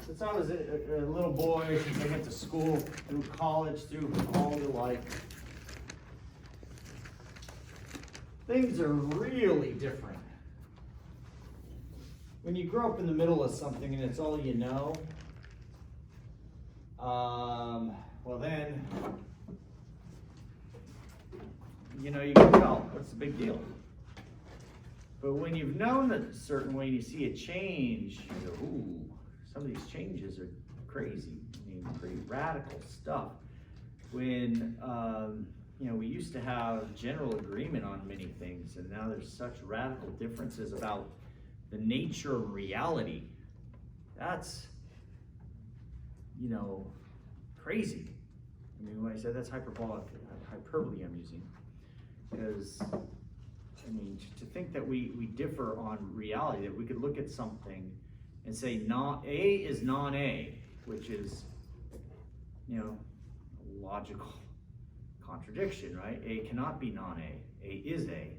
Since I was a little boy, since I went to school, through college, through all the life, things are really different. When you grow up in the middle of something and it's all you know, well then, you know, you can tell, what's the big deal? But when you've known a certain way and you see a change, you go, ooh, some of these changes are crazy. I mean, pretty radical stuff. When, you know, we used to have general agreement on many things, and now there's such radical differences about the nature of reality. That's, you know, crazy. I mean, when I said that's hyperbole I'm using, because, I mean, to think that we differ on reality, that we could look at something and say A is non-A, which is, you know, a logical contradiction, right? A cannot be non-A. A is A.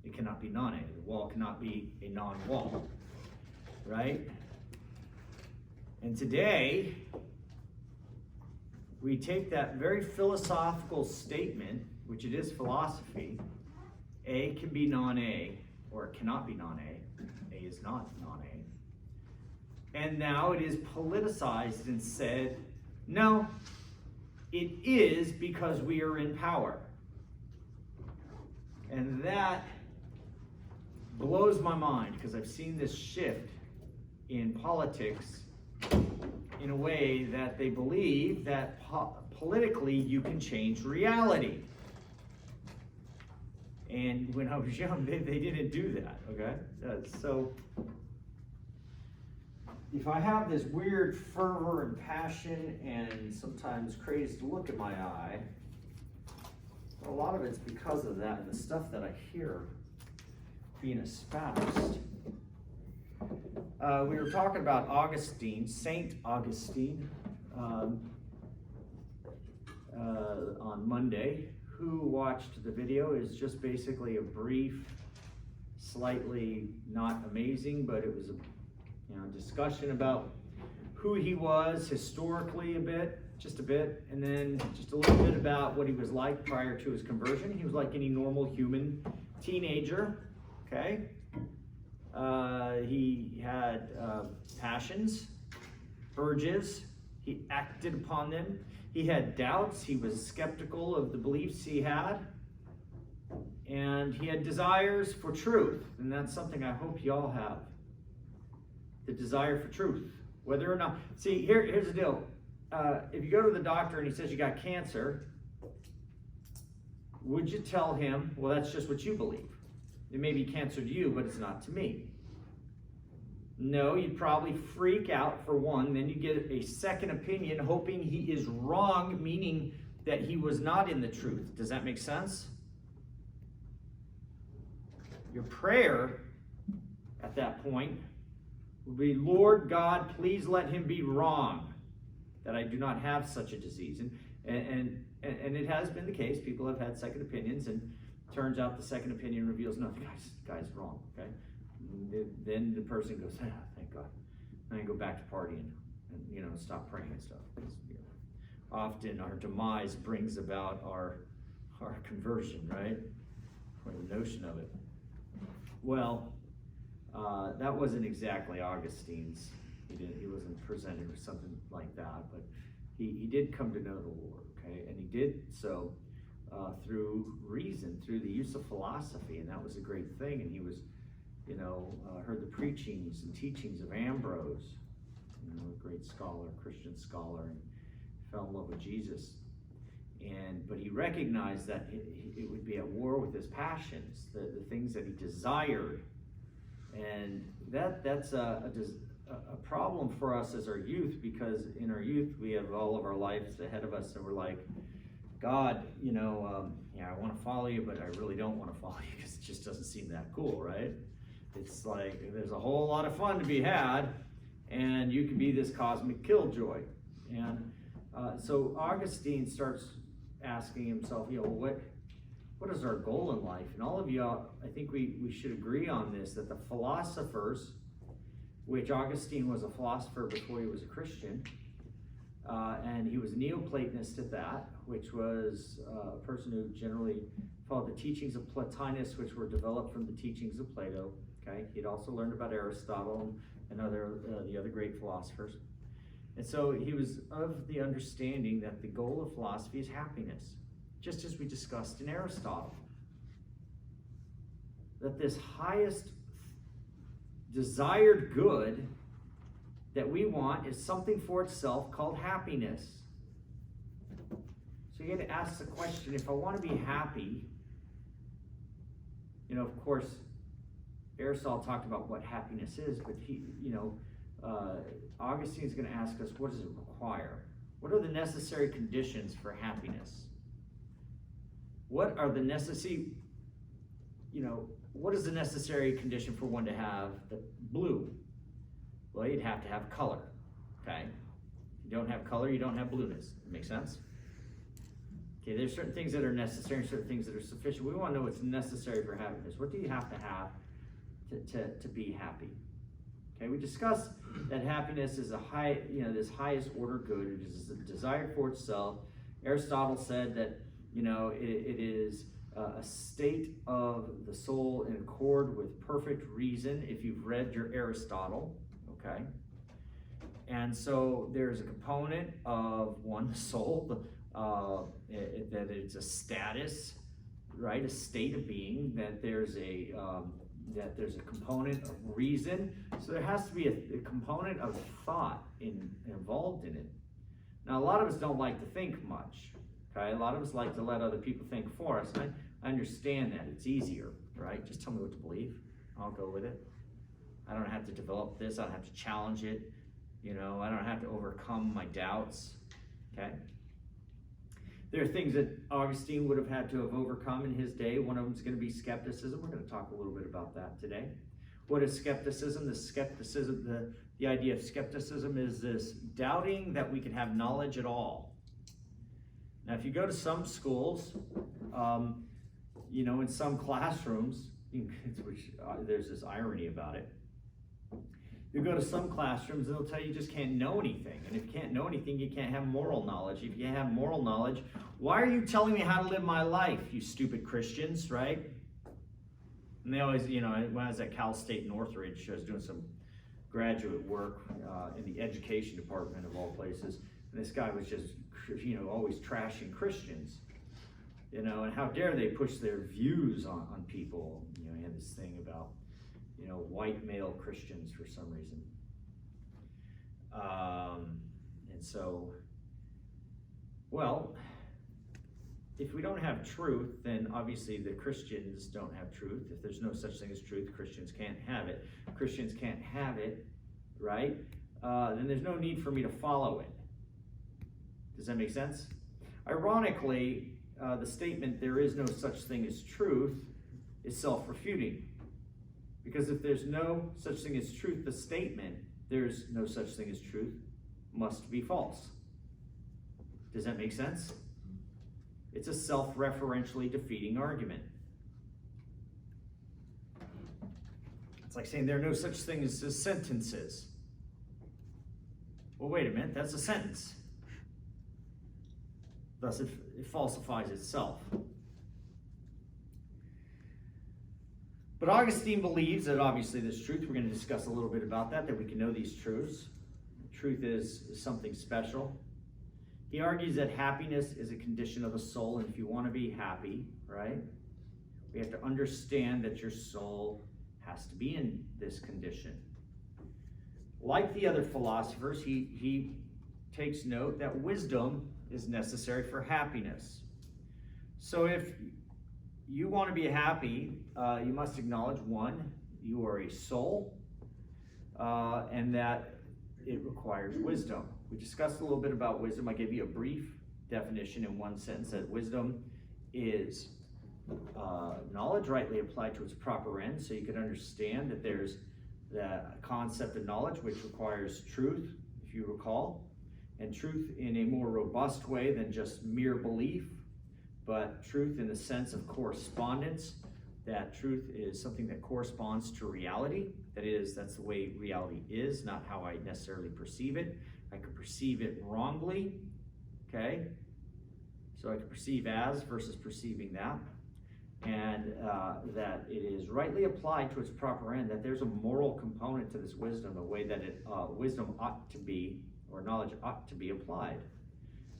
It cannot be non-A. The wall cannot be a non-wall, right? And today, we take that very philosophical statement, which it is philosophy, A can be non-A, or it cannot be non-A. A is not non-A. And now it is politicized and said, no, it is because we are in power. And that blows my mind, because I've seen this shift in politics in a way that they believe that politically you can change reality. And when I was young, they didn't do that, okay? So if I have this weird fervor and passion and sometimes crazed look in my eye, a lot of it's because of that and the stuff that I hear being espoused. We were talking about Augustine, Saint Augustine, on Monday. Who watched the video is just basically a brief, slightly not amazing, but it was a discussion about who he was historically just a bit, and then just a little bit about what he was like prior to his conversion. He was like any normal human teenager, okay? He had passions, urges, he acted upon them. He had doubts, he was skeptical of the beliefs he had, and he had desires for truth, and that's something I hope you all have. The desire for truth, whether or not. See, here's the deal. If you go to the doctor and he says you got cancer, would you tell him, well, that's just what you believe? It may be cancer to you, but it's not to me. No, you'd probably freak out for one, then you get a second opinion, hoping he is wrong, meaning that he was not in the truth. Does that make sense? Your prayer at that point would be, Lord God, please let him be wrong, that I do not have such a disease. And it has been the case. People have had second opinions, and turns out the second opinion reveals, no, the guy's wrong, okay? Then the person goes, thank God. And I go back to partying and stop praying and stuff. Often our demise brings about our conversion, right? Or the notion of it. Well, that wasn't exactly Augustine's. He wasn't presented with something like that, but he did come to know the Lord, okay? And he did so through reason, through the use of philosophy, and that was a great thing. And he was, heard the preachings and teachings of Ambrose, a great scholar, Christian scholar, and fell in love with Jesus. But he recognized that it would be at war with his passions, the things that he desired. And that's a problem for us as our youth, because in our youth we have all of our lives ahead of us, and we're like, God, I want to follow you, but I really don't want to follow you because it just doesn't seem that cool, right? It's like there's a whole lot of fun to be had, and you can be this cosmic killjoy. And so Augustine starts asking himself, what is our goal in life? And all of you, I think we should agree on this, that the philosophers which Augustine was a philosopher before he was a Christian. And he was a Neoplatonist at that, which was a person who generally followed the teachings of Plotinus, which were developed from the teachings of Plato. Okay, he'd also learned about Aristotle and the other great philosophers. And so he was of the understanding that the goal of philosophy is happiness, just as we discussed in Aristotle. That this highest desired good that we want is something for itself called happiness. So you got to ask the question, if I want to be happy, of course, Aristotle talked about what happiness is, but Augustine's going to ask us, what does it require? What are the necessary conditions for happiness? What are the what is the necessary condition for one to have the blue? Well, you'd have to have color, okay? If you don't have color, you don't have blueness. Make sense? Okay, there's certain things that are necessary and certain things that are sufficient. We want to know what's necessary for happiness. What do you have to have to be happy? Okay, we discussed that happiness is this highest order good. It is desired for itself. Aristotle said that, it is a state of the soul in accord with perfect reason, if you've read your Aristotle. Okay, and so there's a component of one's soul that it's a status, right? A state of being. That there's a component of reason. So there has to be a component of thought involved in it. Now, a lot of us don't like to think much. Okay, a lot of us like to let other people think for us. I understand that. It's easier, right? Just tell me what to believe. I'll go with it. I don't have to develop this. I don't have to challenge it. I don't have to overcome my doubts. Okay? There are things that Augustine would have had to have overcome in his day. One of them is going to be skepticism. We're going to talk a little bit about that today. What is skepticism? The idea of skepticism is this doubting that we can have knowledge at all. Now, if you go to some schools, in some classrooms, there's this irony about it. You go to some classrooms and they'll tell you just can't know anything. And if you can't know anything, you can't have moral knowledge. If you have moral knowledge, why are you telling me how to live my life, you stupid Christians, right? And they always, when I was at Cal State Northridge, I was doing some graduate work in the education department of all places. And this guy was just, always trashing Christians. And how dare they push their views on people. He had this thing about white male Christians for some reason. And so, if we don't have truth, then obviously the Christians don't have truth. If there's no such thing as truth, Christians can't have it. Christians can't have it, right? Then there's no need for me to follow it. Does that make sense? Ironically, the statement, there is no such thing as truth, is self-refuting. Because if there's no such thing as truth, the statement, there's no such thing as truth, must be false. Does that make sense? It's a self-referentially defeating argument. It's like saying there are no such things as sentences. Well, wait a minute, that's a sentence. Thus, it falsifies itself. But Augustine believes that obviously there's truth. We're going to discuss a little bit about that we can know these truths. Truth is something special. He argues that happiness is a condition of the soul, and if you want to be happy, right, we have to understand that your soul has to be in this condition. Like the other philosophers, he takes note that wisdom is necessary for happiness. So if you want to be happy, you must acknowledge, one, you are a soul, and that it requires wisdom. We discussed a little bit about wisdom. I gave you a brief definition in one sentence that wisdom is knowledge rightly applied to its proper end, so you can understand that there's the concept of knowledge, which requires truth, if you recall, and truth in a more robust way than just mere belief, but truth in the sense of correspondence, that truth is something that corresponds to reality, That is, that's the way reality is, not how I necessarily perceive it. I could perceive it wrongly, okay? So I could perceive as versus perceiving that. And that it is rightly applied to its proper end, that there's a moral component to this wisdom, the way that wisdom ought to be, or knowledge ought to be applied.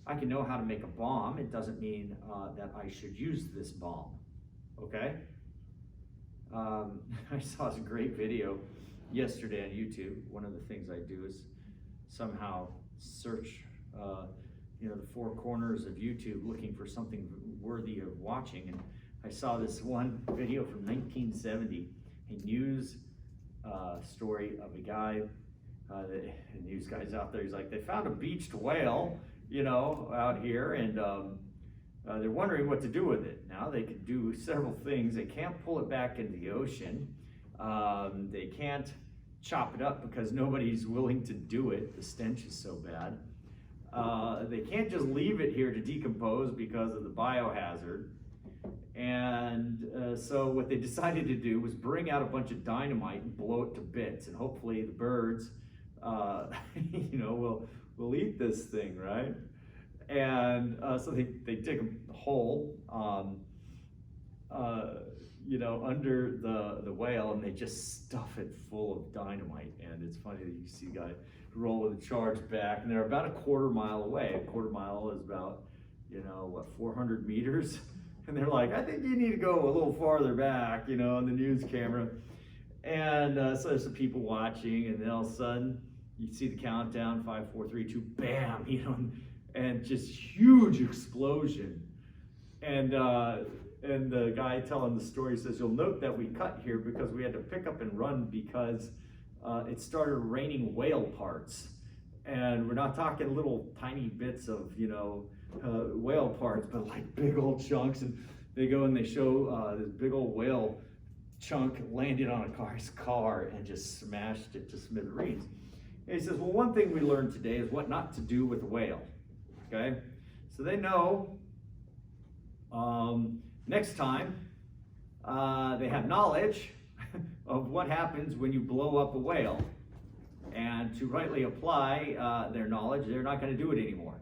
I can know how to make a bomb. It doesn't mean that I should use this bomb, okay? I saw this great video yesterday on YouTube. One of the things I do is somehow search the four corners of YouTube looking for something worthy of watching, and I saw this one video from 1970, a news story of a guy, the news guy's out there, he's like, they found a beached whale, out here, and they're wondering what to do with it. Now they could do several things. They can't pull it back into the ocean. They can't chop it up because nobody's willing to do it. The stench is so bad. They can't just leave it here to decompose because of the biohazard. And so what they decided to do was bring out a bunch of dynamite and blow it to bits, and hopefully the birds, will eat this thing, right? And so they dig a hole, under the whale, and they just stuff it full of dynamite. And it's funny that you see a guy roll the charge back, and they're about a quarter mile away. A quarter mile is about, 400 meters. And they're like, I think you need to go a little farther back, on the news camera. And so there's some people watching, and then all of a sudden, you see the countdown, 5, 4, 3, 2, bam, and just huge explosion. And the guy telling the story says, you'll note that we cut here because we had to pick up and run because it started raining whale parts. And we're not talking little tiny bits of, whale parts, but like big old chunks. And they go and they show this big old whale chunk landed on a guy's car and just smashed it to smithereens. And he says, well, one thing we learned today is what not to do with a whale, okay? So they know next time they have knowledge of what happens when you blow up a whale. And to rightly apply their knowledge, they're not going to do it anymore.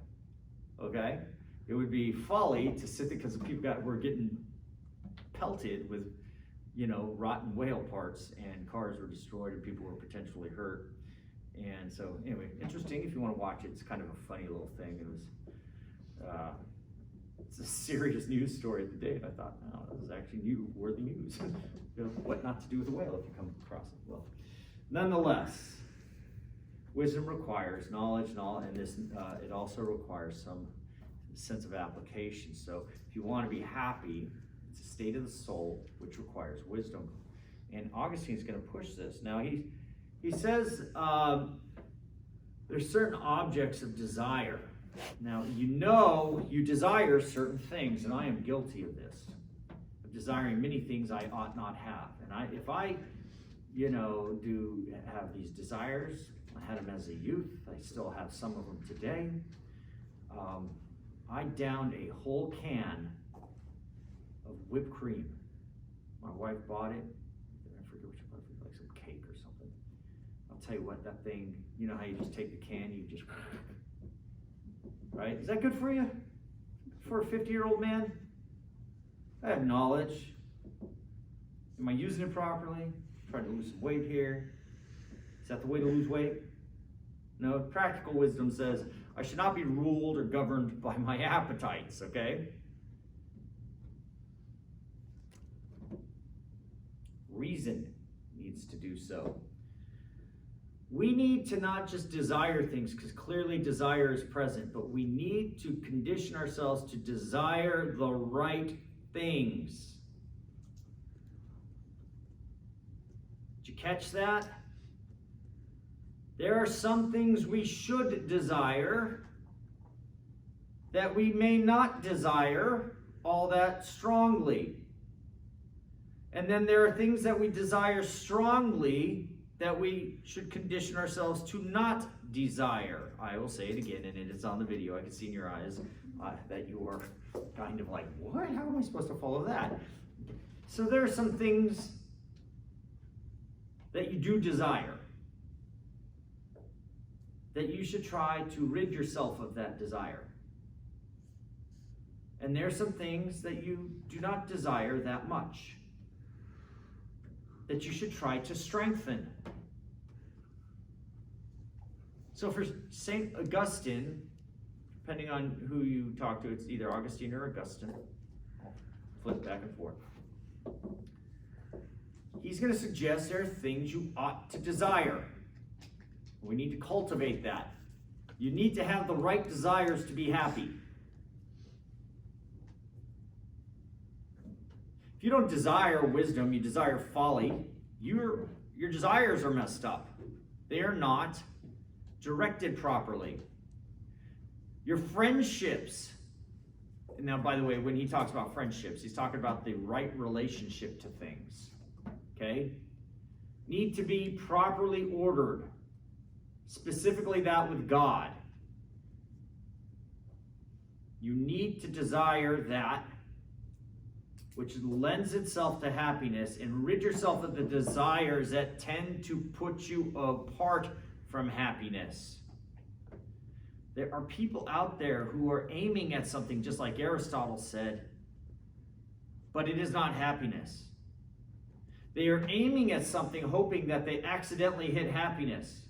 Okay? It would be folly to sit there because people were getting pelted with, rotten whale parts, and cars were destroyed and people were potentially hurt. And so, anyway, interesting. If you want to watch it, it's kind of a funny little thing. It was, it's a serious news story of the day, and I thought, no, this is actually worthy news. What not to do with a whale if you come across it. Well, nonetheless, wisdom requires knowledge, and this it also requires some sense of application. So if you want to be happy, it's a state of the soul which requires wisdom. And Augustine is going to push this. Now he says there's certain objects of desire. Now you desire certain things, and I am guilty of this, of desiring many things I ought not have. And if I do have these desires, I had them as a youth, I still have some of them today. I downed a whole can of whipped cream. My wife bought it. I forget what she bought, like some cake or something. I'll tell you what, that thing, how you just take the can, you just, right? Is that good for you? For a 50-year-old man? I have knowledge. Am I using it properly? Trying to lose some weight here. Is that the way to lose weight? No, practical wisdom says I should not be ruled or governed by my appetites, okay? Reason needs to do so. We need to not just desire things, because clearly desire is present, but we need to condition ourselves to desire the right things. Did you catch that? There are some things we should desire that we may not desire all that strongly. And then there are things that we desire strongly that we should condition ourselves to not desire. I will say it again, and it is on the video. I can see in your eyes that you are kind of like, what? How am I supposed to follow that? So there are some things that you do desire, that you should try to rid yourself of that desire. And there are some things that you do not desire that much, that you should try to strengthen. So for St. Augustine, depending on who you talk to, it's either Augustine or Augustine. I'll flip back and forth. He's going to suggest there are things you ought to desire. We need to cultivate that. You need to have the right desires to be happy. If you don't desire wisdom, you desire folly, your desires are messed up. They are not directed properly. Your friendships, and now by the way, when he talks about friendships, he's talking about the right relationship to things, okay? Need to be properly ordered, specifically that with God. You need to desire that which lends itself to happiness, and rid yourself of the desires that tend to put you apart from happiness. There are people out there who are aiming at something, just like Aristotle said, but it is not happiness. They are aiming at something hoping that they accidentally hit happiness.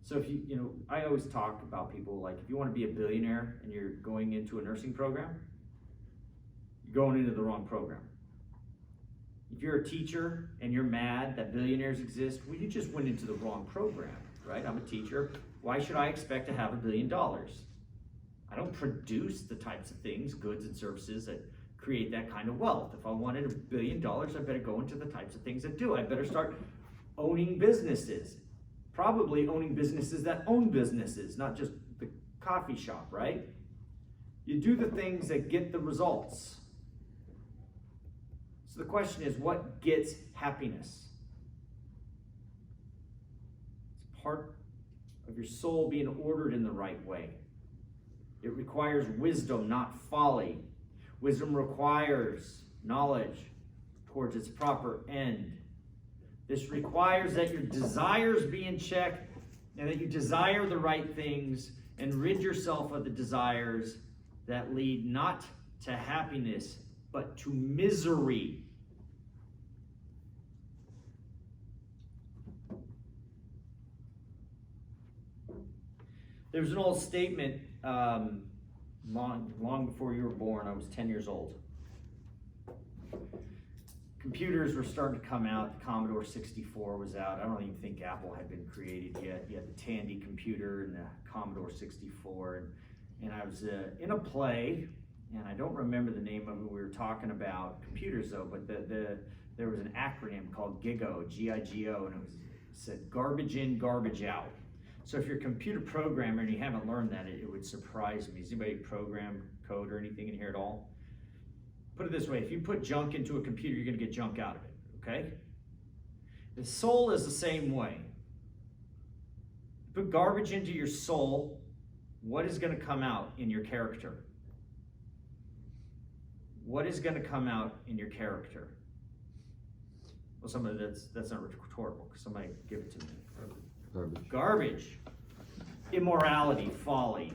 So if I always talk about people, like if you want to be a billionaire and you're going into a nursing program, you're going into the wrong program. If you're a teacher and you're mad that billionaires exist, well, you just went into the wrong program, right? I'm a teacher. Why should I expect to have $1 billion? I don't produce the types of things, goods and services that create that kind of wealth. If I wanted $1 billion, I better go into the types of things that do. I better start owning businesses. Probably owning businesses that own businesses, not just the coffee shop, right? You do the things that get the results. So the question is, what gets happiness? It's part of your soul being ordered in the right way. It requires wisdom, not folly. Wisdom requires knowledge towards its proper end. This requires that your desires be in check and that you desire the right things and rid yourself of the desires that lead not to happiness, but to misery. There's an old statement long before you were born. I was 10 years old. Computers were starting to come out. The Commodore 64 was out. I don't even think Apple had been created yet. You had the Tandy computer and the Commodore 64. And I was in a play, and I don't remember the name of it. We were talking about computers, though, but there was an acronym called GIGO, G-I-G-O, and it said garbage in, garbage out. So if you're a computer programmer and you haven't learned that, it would surprise me. Does anybody program, code, or anything in here at all? Put it this way, if you put junk into a computer, you're going to get junk out of it, okay? The soul is the same way. Put garbage into your soul, what is going to come out in your character? What is going to come out in your character? Well, somebody that's not rhetorical, because somebody give it to me. Garbage. Immorality, folly,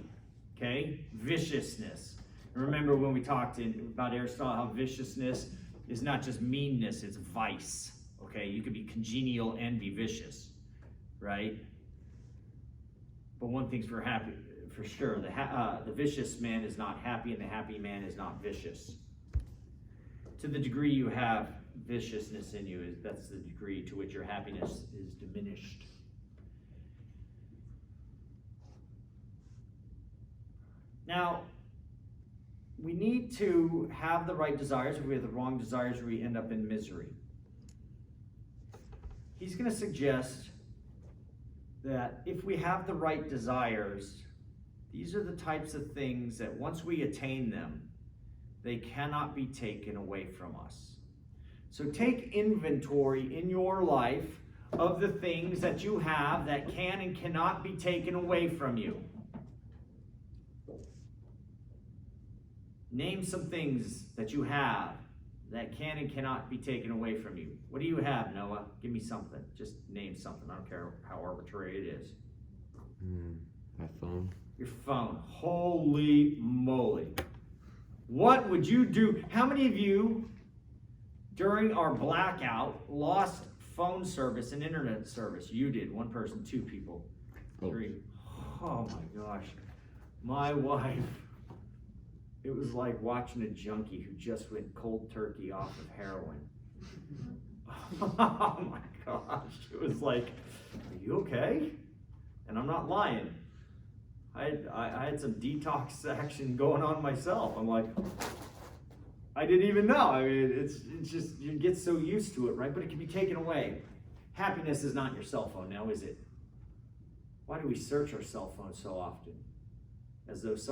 okay? Viciousness. Remember when we talked about Aristotle, how viciousness is not just meanness, it's vice, okay? You could be congenial and be vicious, right? But one thing's for sure, the vicious man is not happy and the happy man is not vicious. To the degree you have viciousness in you, that's the degree to which your happiness is diminished. Now, we need to have the right desires. If we have the wrong desires, we end up in misery. He's going to suggest that if we have the right desires, these are the types of things that once we attain them, they cannot be taken away from us. So take inventory in your life of the things that you have that can and cannot be taken away from you. Name some things that you have that can and cannot be taken away from you. What do you have, Noah? Give me something. Just name something. I don't care how arbitrary it is. My phone. Your phone. Holy moly. What would you do? How many of you, during our blackout, lost phone service and internet service? You did. One person, two people, three. Oh my gosh. My wife. It was like watching a junkie who just went cold turkey off of heroin. Oh my gosh. It was like, are you okay? And I'm not lying. I had some detox action going on myself. I'm like, I didn't even know. I mean, it's just, you get so used to it, right? But it can be taken away. Happiness is not your cell phone now, is it? Why do we search our cell phone so often? As though it's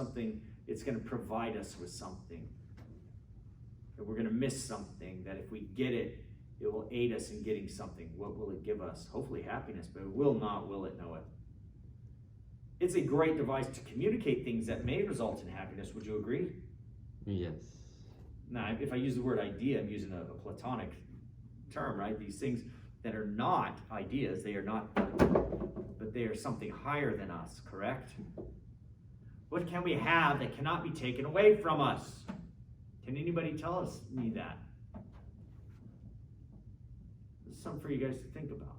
going to provide us with something. That we're going to miss something, that if we get it, it will aid us in getting something. What will it give us? Hopefully happiness, but it will not, will it, Noah? It's a great device to communicate things that may result in happiness. Would you agree? Yes. Now, if I use the word idea, I'm using a Platonic term, right? These things that are not ideas, they are not, but they are something higher than us, correct? What can we have that cannot be taken away from us? Can anybody tell me that? This is something for you guys to think about.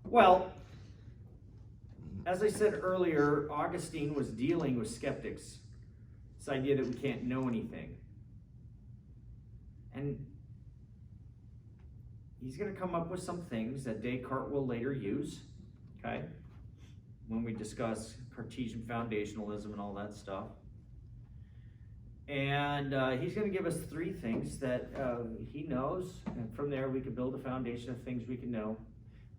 Well, as I said earlier, Augustine was dealing with skeptics. This idea that we can't know anything. And he's going to come up with some things that Descartes will later use, okay, when we discuss Cartesian foundationalism and all that stuff. And he's going to give us three things that he knows, and from there we can build a foundation of things we can know.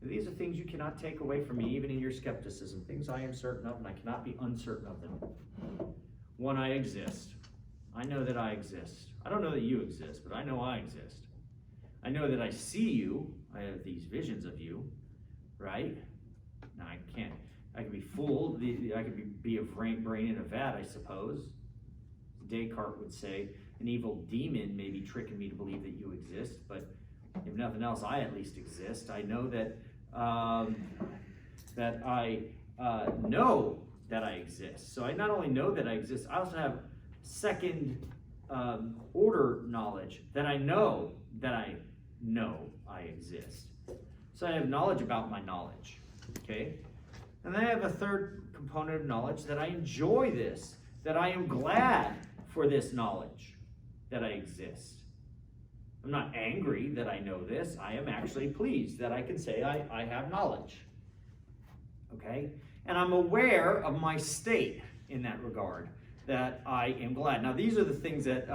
These are things you cannot take away from me, even in your skepticism. Things I am certain of, and I cannot be uncertain of them. One, I exist. I know that I exist. I don't know that you exist, but I know I exist. I know that I see you. I have these visions of you, right? Now, I can be fooled. I could be a brain in a vat, I suppose. Descartes would say, an evil demon may be tricking me to believe that you exist, but if nothing else, I at least exist. I know that I know that I exist. So I not only know that I exist, I also have second order knowledge that I know I exist. So I have knowledge about my knowledge, okay? And then I have a third component of knowledge, that I enjoy this, that I am glad for this knowledge that I exist. I'm not angry that I know this. I am actually pleased that I can say I have knowledge. Okay? And I'm aware of my state in that regard, that I am glad. Now, these are the things that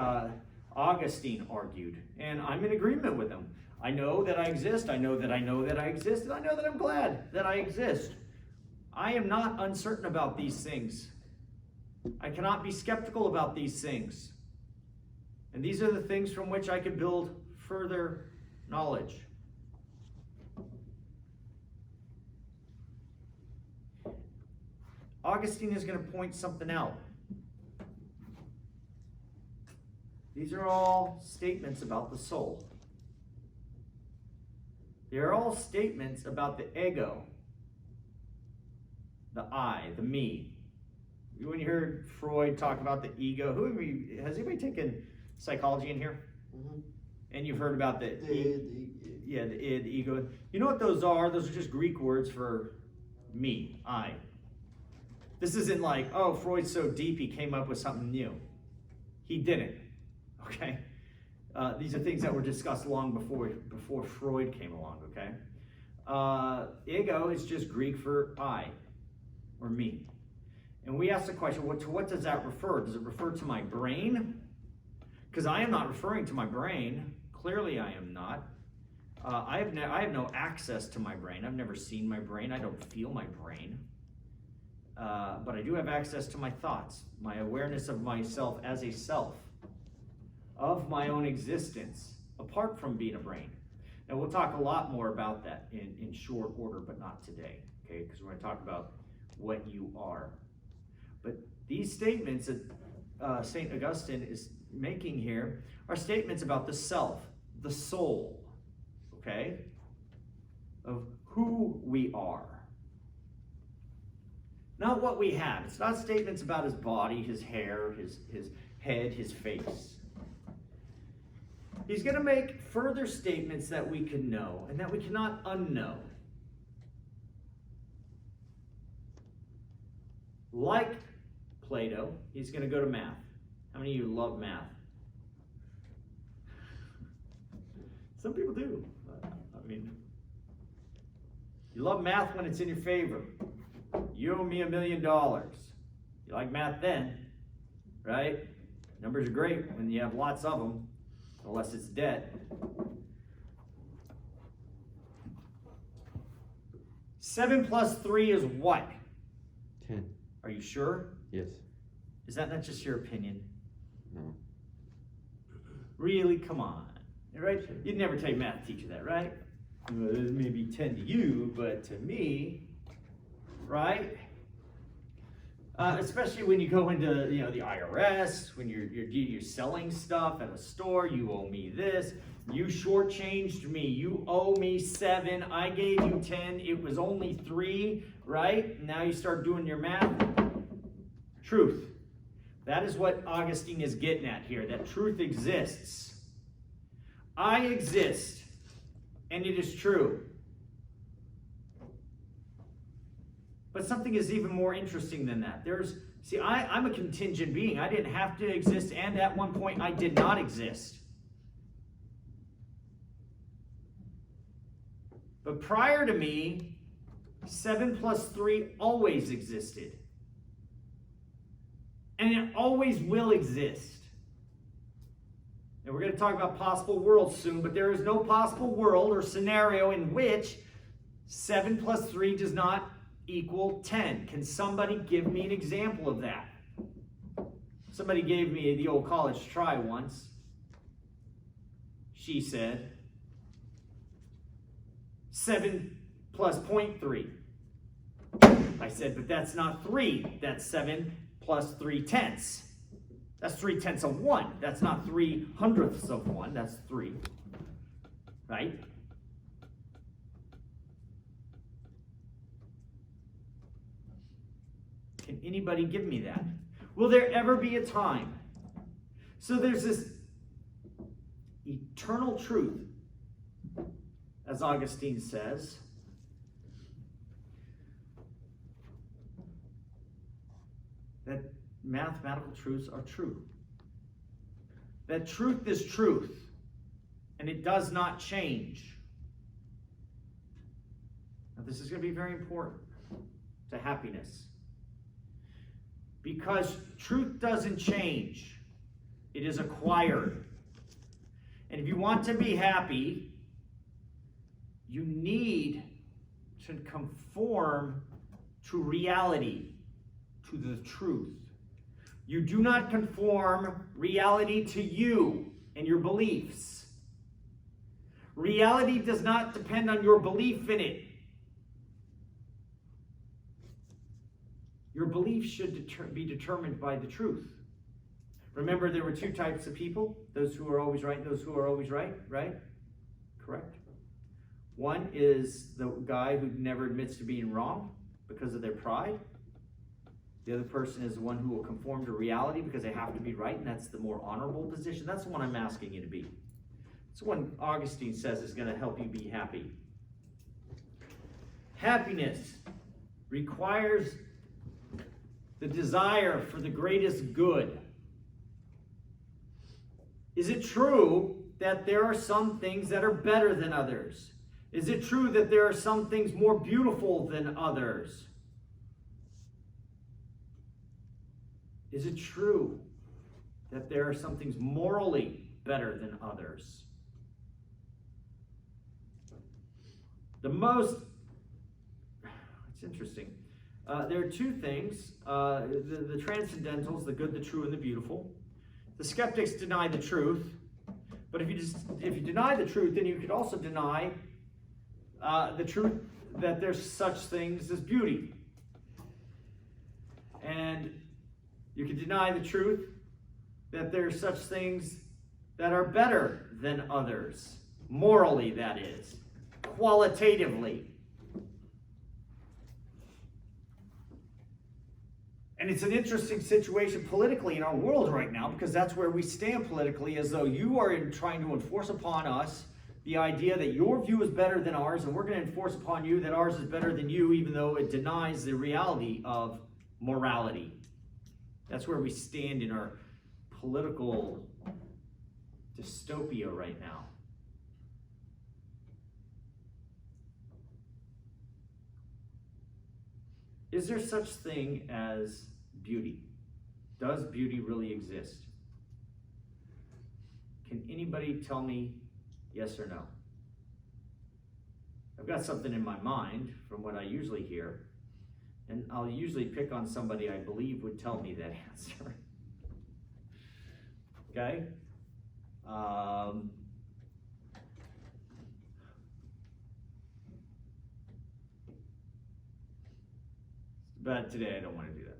Augustine argued, and I'm in agreement with him. I know that I exist. I know that I know that I exist, and I know that I'm glad that I exist. I am not uncertain about these things. I cannot be skeptical about these things. And these are the things from which I can build further knowledge. Augustine is going to point something out. These are all statements about the soul. They are all statements about the ego, the I, the me. When you heard Freud talk about the ego, has anybody taken psychology in here? Mm-hmm. And you've heard about the id, the ego. You know what those are? Those are just Greek words for me, I. This isn't like, oh, Freud's so deep he came up with something new. He didn't, okay? These are things that were discussed long before Freud came along, okay? Ego is just Greek for I, or me. And we ask the question, to what does that refer? Does it refer to my brain? Because I am not referring to my brain. Clearly I am not. I have no access to my brain. I've never seen my brain. I don't feel my brain. But I do have access to my thoughts, my awareness of myself as a self, of my own existence, apart from being a brain. Now, we'll talk a lot more about that in short order, but not today, okay? Because we're going to talk about what you are. But these statements that St. Augustine is making here are statements about the self, the soul, okay, of who we are. Not what we have. It's not statements about his body, his hair, his head, his face. He's going to make further statements that we can know and that we cannot unknow. Like Plato, he's going to go to math. How many of you love math? Some people do. I mean, you love math when it's in your favor. You owe me $1 million. You like math then, right? Numbers are great when you have lots of them, unless it's debt. 7 plus 3 is what? 10. Are you sure? Yes. Is that not just your opinion? No. Really? Come on. Right? You'd never tell your math teacher that, right? Well, it may be 10 to you, but to me, right? Especially when you go into the IRS, when you're selling stuff at a store, you owe me this. You shortchanged me. You owe me 7. I gave you 10. It was only 3, right? Now you start doing your math. Truth. That is what Augustine is getting at here, that truth exists. I exist, and it is true. But something is even more interesting than that. I'm a contingent being. I didn't have to exist, and at one point I did not exist. But prior to me, 7 plus 3 always existed. And it always will exist. And we're going to talk about possible worlds soon, but there is no possible world or scenario in which 7 plus 3 does not equal 10. Can somebody give me an example of that? Somebody gave me the old college try once. She said 7 plus 0.3. I said, but that's not 3. That's 7 plus 3/10. That's 3/10 of 1. That's not 3/100ths of 1. That's 3. Right? Can anybody give me that? Will there ever be a time? So there's this eternal truth, as Augustine says, that mathematical truths are true. That truth is truth, and it does not change. Now, this is going to be very important to happiness. Because truth doesn't change. It is acquired. And if you want to be happy, you need to conform to reality, to the truth. You do not conform reality to you and your beliefs. Reality does not depend on your belief in it. Your belief should be determined by the truth. Remember, there were 2 types of people, those who are always right and those who are always right, right? Correct. One is the guy who never admits to being wrong because of their pride. The other person is the one who will conform to reality because they have to be right, and that's the more honorable position. That's the one I'm asking you to be. It's the one Augustine says is going to help you be happy. Happiness requires the desire for the greatest good. Is it true that there are some things that are better than others? Is it true that there are some things more beautiful than others? Is it true that there are some things morally better than others? It's interesting. There are 2 things, the transcendentals, the good, the true, and the beautiful. The skeptics deny the truth, but if you deny the truth, then you could also deny the truth that there's such things as beauty. And you can deny the truth that there are such things that are better than others. Morally, that is. Qualitatively. And it's an interesting situation politically in our world right now, because that's where we stand politically, as though you are trying to enforce upon us the idea that your view is better than ours, and we're going to enforce upon you that ours is better than you, even though it denies the reality of morality. That's where we stand in our political dystopia right now. Is there such thing as beauty? Does beauty really exist? Can anybody tell me yes or no? I've got something in my mind from what I usually hear, and I'll usually pick on somebody I believe would tell me that answer. Okay? But today I don't want to do that.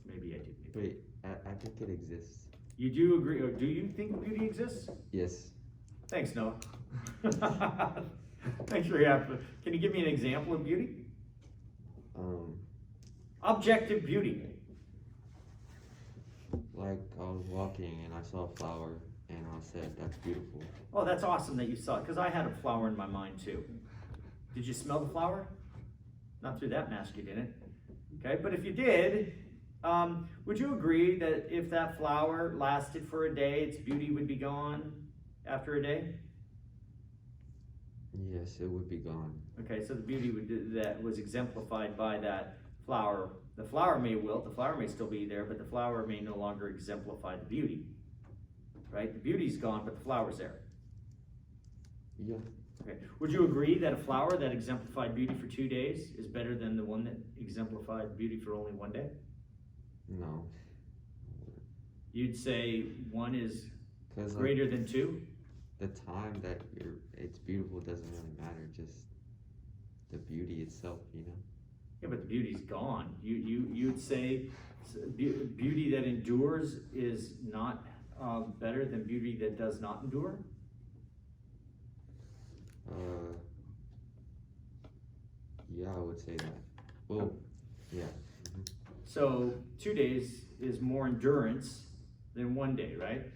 Maybe I do. Wait, I think it exists. You do agree, or do you think beauty exists? Yes. Thanks, Noah. Thanks for your effort. Can you give me an example of beauty? Objective beauty. Like I was walking and I saw a flower and I said, that's beautiful. Oh, that's awesome that you saw it, because I had a flower in my mind too. Did you smell the flower? Not through that mask, you didn't. Okay, but if you did, would you agree that if that flower lasted for a day, its beauty would be gone after a day? Yes, it would be gone. Okay, so the beauty that was exemplified by that flower, the flower may wilt, the flower may still be there, but the flower may no longer exemplify the beauty. Right? The beauty's gone, but the flower's there. Yeah. Okay. Would you agree that a flower that exemplified beauty for 2 days is better than the one that exemplified beauty for only 1 day? No. You'd say one is 'Cause, greater than two? The time that it's beautiful doesn't really matter, just the beauty itself, you know? Yeah, but the beauty's gone. You'd say beauty that endures is not better than beauty that does not endure? Yeah, I would say that. Well, yeah. Mm-hmm. So 2 days is more endurance than 1 day, right?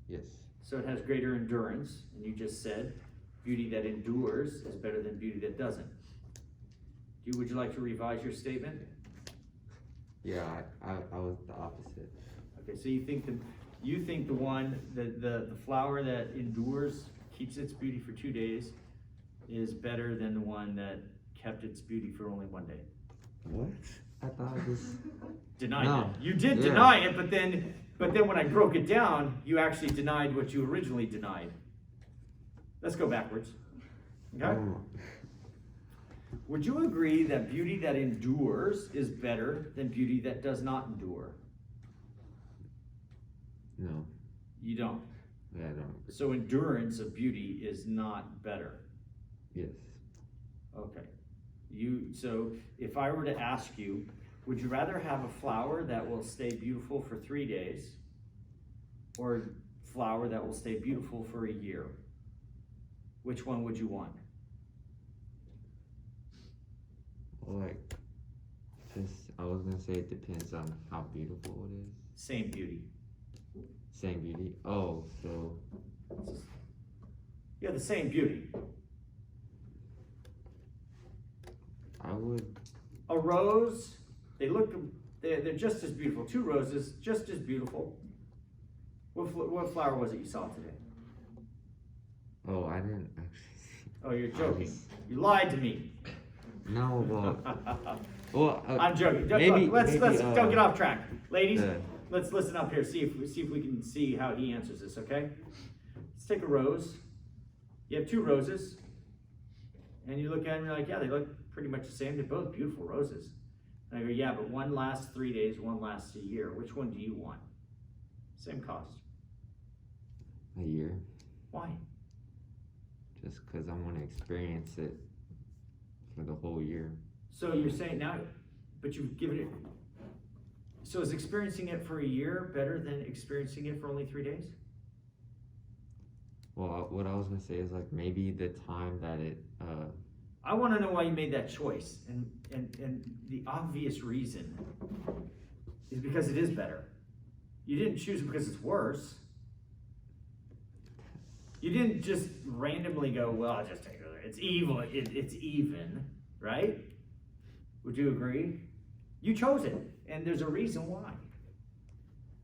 Yes. So it has greater endurance, and you just said beauty that endures is better than beauty that doesn't. Would you like to revise your statement? Yeah, I was the opposite. Okay, so you think the one the flower that endures, keeps its beauty for 2 days, is better than the one that kept its beauty for only 1 day. What? I thought it was Denied it. You did deny it, but then when I broke it down, you actually denied what you originally denied. Let's go backwards. Okay? Would you agree that beauty that endures is better than beauty that does not endure? No. You don't. Yeah, I don't. So endurance of beauty is not better. Yes. Okay. So if I were to ask you, would you rather have a flower that will stay beautiful for 3 days or a flower that will stay beautiful for a year? Which one would you want? Like, I was gonna say it depends on how beautiful it is. Same beauty. Same beauty? Oh, so. Yeah, the same beauty. I would. A rose, they're just as beautiful. 2 roses, just as beautiful. What flower was it you saw today? Oh, I didn't actually see. Oh, you're joking. You lied to me. No, well, I'm joking. Maybe, Let's don't get off track, ladies. The, Let's listen up here. See if we can see how he answers this. Okay. Let's take a rose. You have 2 roses, and you look at them and you're like, yeah, they look pretty much the same. They're both beautiful roses. And I go, yeah, but one lasts 3 days, one lasts a year. Which one do you want? Same cost. a year. Why? Just because I want to experience it for the whole year. So you're saying now, but you've given it So is experiencing it for a year better than experiencing it for only 3 days? Well, what I was gonna say is like maybe the time that it. I want to know why you made that choice, and the obvious reason is because it is better. You didn't choose it because it's worse. You didn't just randomly go, well, I'll just take it. It's evil. It's even, right? Would you agree? You chose it, and there's a reason why.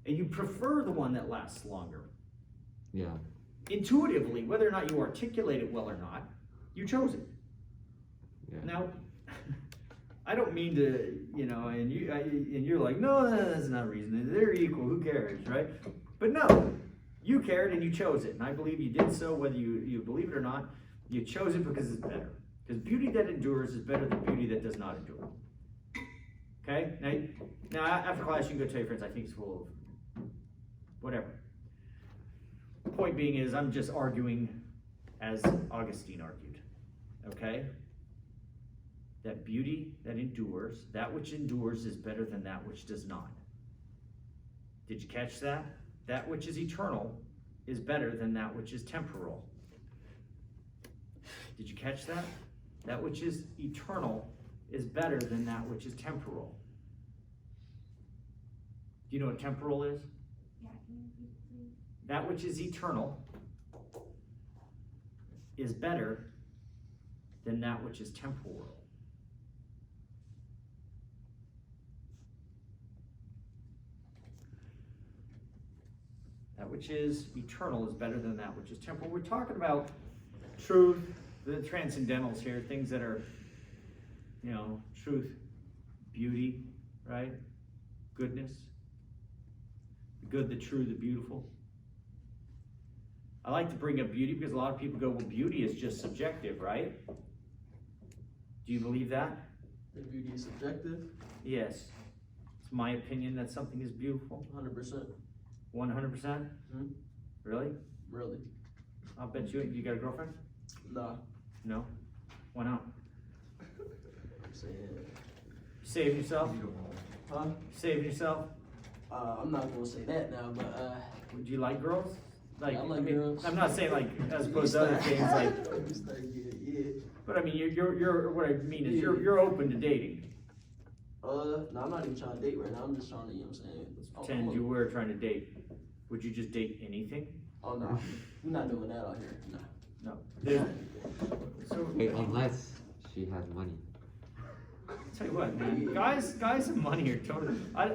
And you prefer the one that lasts longer. Yeah. Intuitively, whether or not you articulate it well or not, you chose it. Yeah. Now, I don't mean to, and you're like, no, that's not reason. They're equal. Who cares, right? But no, you cared and you chose it, and I believe you did so, whether you believe it or not. You chose it because it's better. Because beauty that endures is better than beauty that does not endure. Okay? Now after class, you can go tell your friends, I think it's full of whatever. Point being is, I'm just arguing as Augustine argued. Okay? That beauty that endures, that which endures is better than that which does not. Did you catch that? That which is eternal is better than that which is temporal. Did you catch that? That which is eternal is better than that which is temporal. Do you know what temporal is? Yeah, can you repeat, please? That which is eternal is better than that which is temporal. That which is eternal is better than that which is temporal. We're talking about truth, the transcendentals here, things that are, truth, beauty, right? Goodness. The good, the true, the beautiful. I like to bring up beauty because a lot of people go, well, beauty is just subjective, right? Do you believe that? That beauty is subjective? Yes. It's my opinion that something is beautiful. 100%. 100%? Hmm? Really? Really? I'll bet you got a girlfriend? Nah. No? Why not? I'm saying. Saving yourself? Huh? Saving yourself? I'm not gonna say that now, but Would you like girls? I like girls. I'm not saying like as opposed to other things like. You start getting, yeah. But I mean, you're what I mean is you're open to dating. No, I'm not even trying to date right now. I'm just trying to, you know what I'm saying? Pretend you were trying to date. Would you just date anything? Oh no, we're not doing that out here. No. No. There's- So Hey, unless she has money. tell you what, man, guys and money are totally. I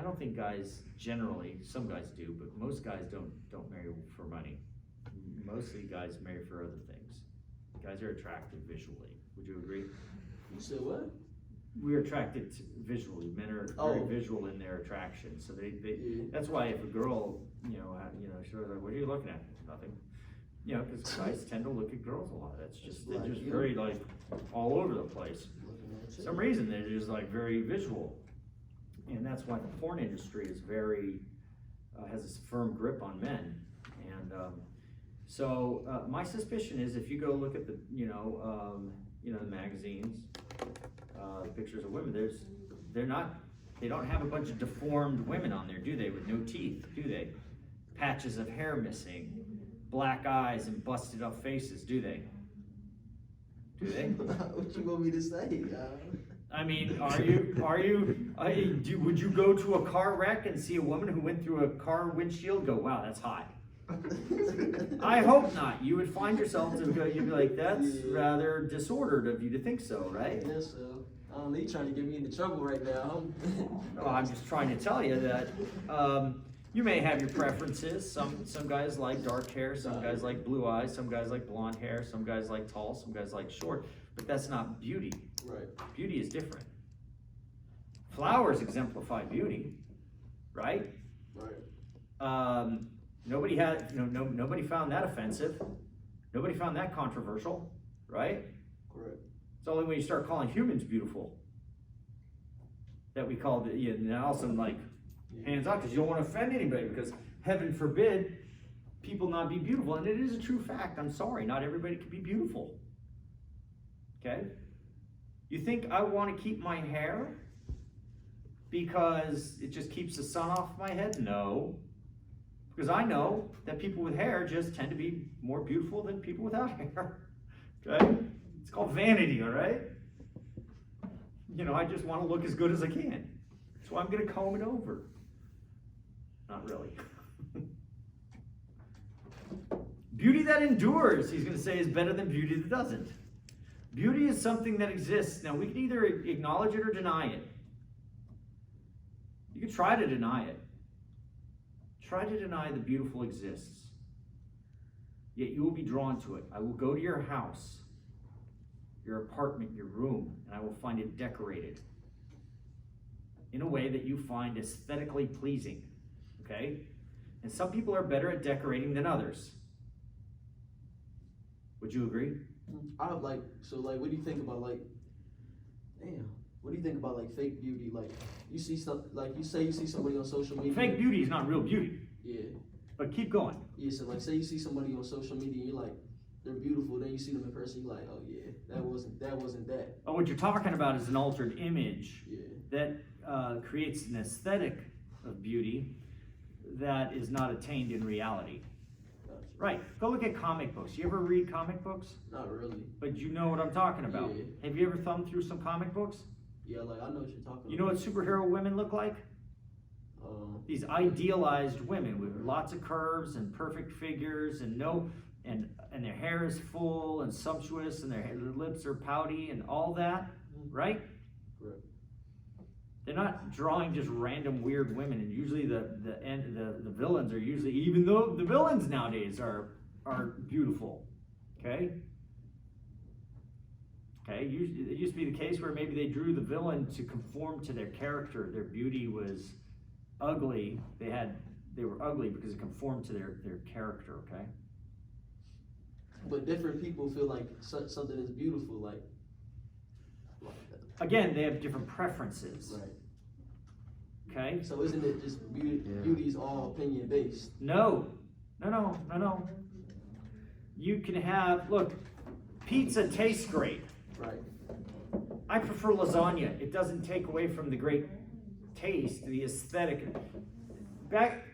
don't think guys generally. Some guys do, but most guys don't marry for money. Mostly guys marry for other things. Guys are attracted visually. Would you agree? You said what? We're attracted visually. Men are very visual in their attraction. So they Yeah. that's why if a girl, she's like, what are you looking at? Nothing. Because guys tend to look at girls a lot. That's just, they're just very like all over the place. For some reason they're just like very visual. And that's why the porn industry is very, has this firm grip on men. And so my suspicion is if you go look at the, the magazines, pictures of women, they don't have a bunch of deformed women on there, do they, with no teeth, do they? Patches of hair missing, black eyes and busted up faces, do they? Do they? What you want me to say? I mean, would you go to a car wreck and see a woman who went through a car windshield go, wow, that's hot? I hope not. You would find yourself you'd be like, that's rather disordered of you to think so, right? Yes, so. I don't know, you trying to get me into trouble right now. Well, I'm just trying to tell you that you may have your preferences. Some guys like dark hair, some guys like blue eyes, some guys like blonde hair, some guys like tall, some guys like short. But that's not beauty. Right. Beauty is different. Flowers exemplify beauty, right? Right. Nobody found that offensive. Nobody found that controversial, right? Correct. It's only when you start calling humans beautiful that we call it, and all of a sudden, like, hands up, because you don't want to offend anybody, because heaven forbid people not be beautiful. And it is a true fact. I'm sorry, not everybody can be beautiful. Okay? You think I want to keep my hair because it just keeps the sun off my head? No. Because I know that people with hair just tend to be more beautiful than people without hair. Okay? It's called vanity, all right? I just want to look as good as I can. So I'm going to comb it over. Not really. Beauty that endures, he's going to say, is better than beauty that doesn't. Beauty is something that exists. Now, we can either acknowledge it or deny it. You can try to deny it. Try to deny the beautiful exists. Yet you will be drawn to it. I will go to your house, your apartment, your room, and I will find it decorated in a way that you find aesthetically pleasing. Okay? And some people are better at decorating than others. Would you agree? I have what do you think about what do you think about fake beauty? You see you see somebody on social media. Fake beauty is not real beauty. Yeah. But keep going. Yeah, so say you see somebody on social media and you're like, they're beautiful, then you see them in person, you're like, oh yeah, that wasn't that. Oh, what you're talking about is an altered image Yeah. that creates an aesthetic of beauty that is not attained in reality. Gotcha. Right. Go look at comic books. You ever read comic books? Not really. But you know what I'm talking about. Yeah. Have you ever thumbed through some comic books? Yeah, I know what you're talking about. You know what superhero women look like? These idealized women with lots of curves and perfect figures and their hair is full and sumptuous and their lips are pouty and all that, right? Correct. They're not drawing just random weird women, and usually the villains are usually, even though the villains nowadays are beautiful, okay? Okay, it used to be the case where maybe they drew the villain to conform to their character. Their beauty was ugly. They were ugly because it conformed to their character, okay? But different people feel like something is beautiful, like Again, they have different preferences. right. Okay? So isn't it just beauty's all opinion based? No. You can have, look, pizza tastes great. Right. I prefer lasagna. It doesn't take away from the great taste, the aesthetic.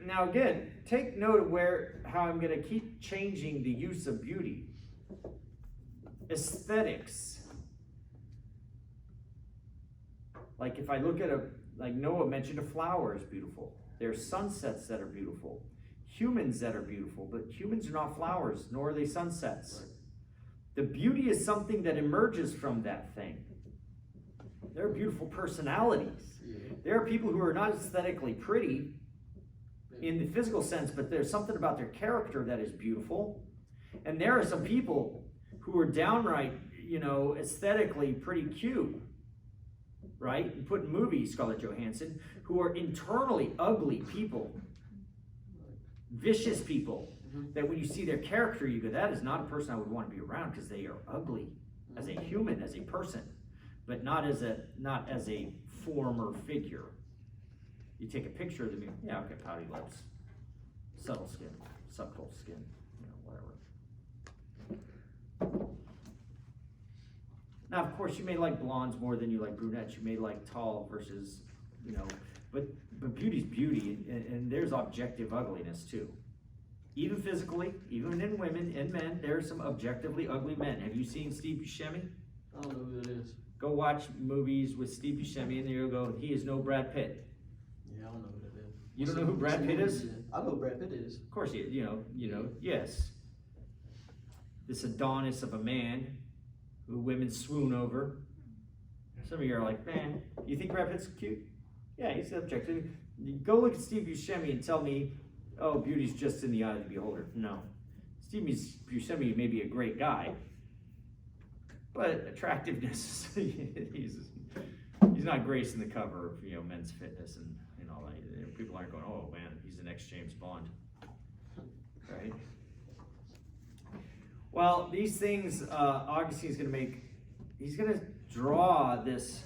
Now again, take note of how I'm going to keep changing the use of beauty. Aesthetics. Like if I look at like Noah mentioned, a flower is beautiful. There's sunsets that are beautiful. Humans that are beautiful, but humans are not flowers, nor are they sunsets. Right. The beauty is something that emerges from that thing. There are beautiful personalities. Yeah. There are people who are not aesthetically pretty in the physical sense, but there's something about their character that is beautiful. And there are some people who are downright, aesthetically pretty cute, right? You put in movies, Scarlett Johansson, who are internally ugly people, vicious people, that when you see their character, you go, that is not a person I would want to be around because they are ugly as a human, as a person, but not as a form or figure. You take a picture of them, okay, pouty lips, subtle skin, subtle skin, whatever. Now, of course, you may like blondes more than you like brunettes. You may like tall versus, but beauty's beauty, and there's objective ugliness too. Even physically, even in women and men, there are some objectively ugly men. Have you seen Steve Buscemi? I don't know who that is. Go watch movies with Steve Buscemi, and you'll go, he is no Brad Pitt. Yeah, I don't know who that is. You don't know who Brad Pitt is? I know who Brad Pitt is. Of course, yes. This Adonis of a man who women swoon over. Some of you are like, man, you think Brad Pitt's cute? Yeah, he's objective. Go look at Steve Buscemi and tell me, oh, beauty's just in the eye of the beholder. No. Steve Buscemi may be a great guy, but attractiveness, he's not gracing the cover of Men's Fitness and all that. People aren't going, oh man, he's the next James Bond, right? Well, these things Augustine's going to make. He's going to draw this.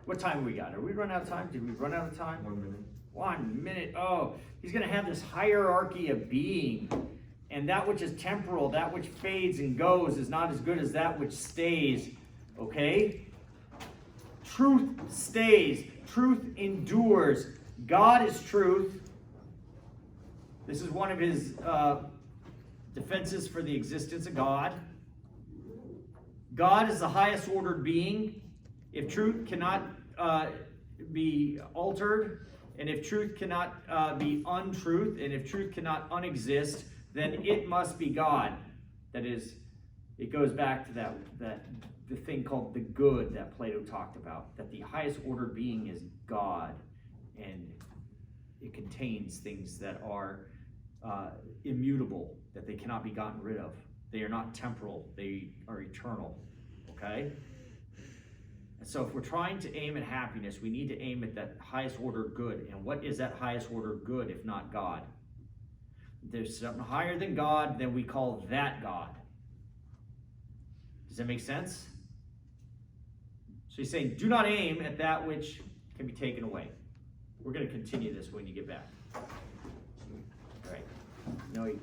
What time have we got? Are we run out of time? Did we run out of time? 1 minute. 1 minute. Oh, he's going to have this hierarchy of being. And that which is temporal, that which fades and goes, is not as good as that which stays. Okay? Truth stays. Truth endures. God is truth. This is one of his defenses for the existence of God. God is the highest ordered being. If truth cannot be altered, and if truth cannot be untruth, and if truth cannot unexist, then it must be God. That is, it goes back to the thing called the good that Plato talked about, that the highest ordered being is God, and it contains things that are immutable, that they cannot be gotten rid of. They are not temporal, they are eternal. Okay? And so if we're trying to aim at happiness, we need to aim at that highest order good. And what is that highest order good if not God? There's something higher than God, then we call that God. Does that make sense? So he's saying, do not aim at that which can be taken away. We're going to continue this when you get back. All right. No,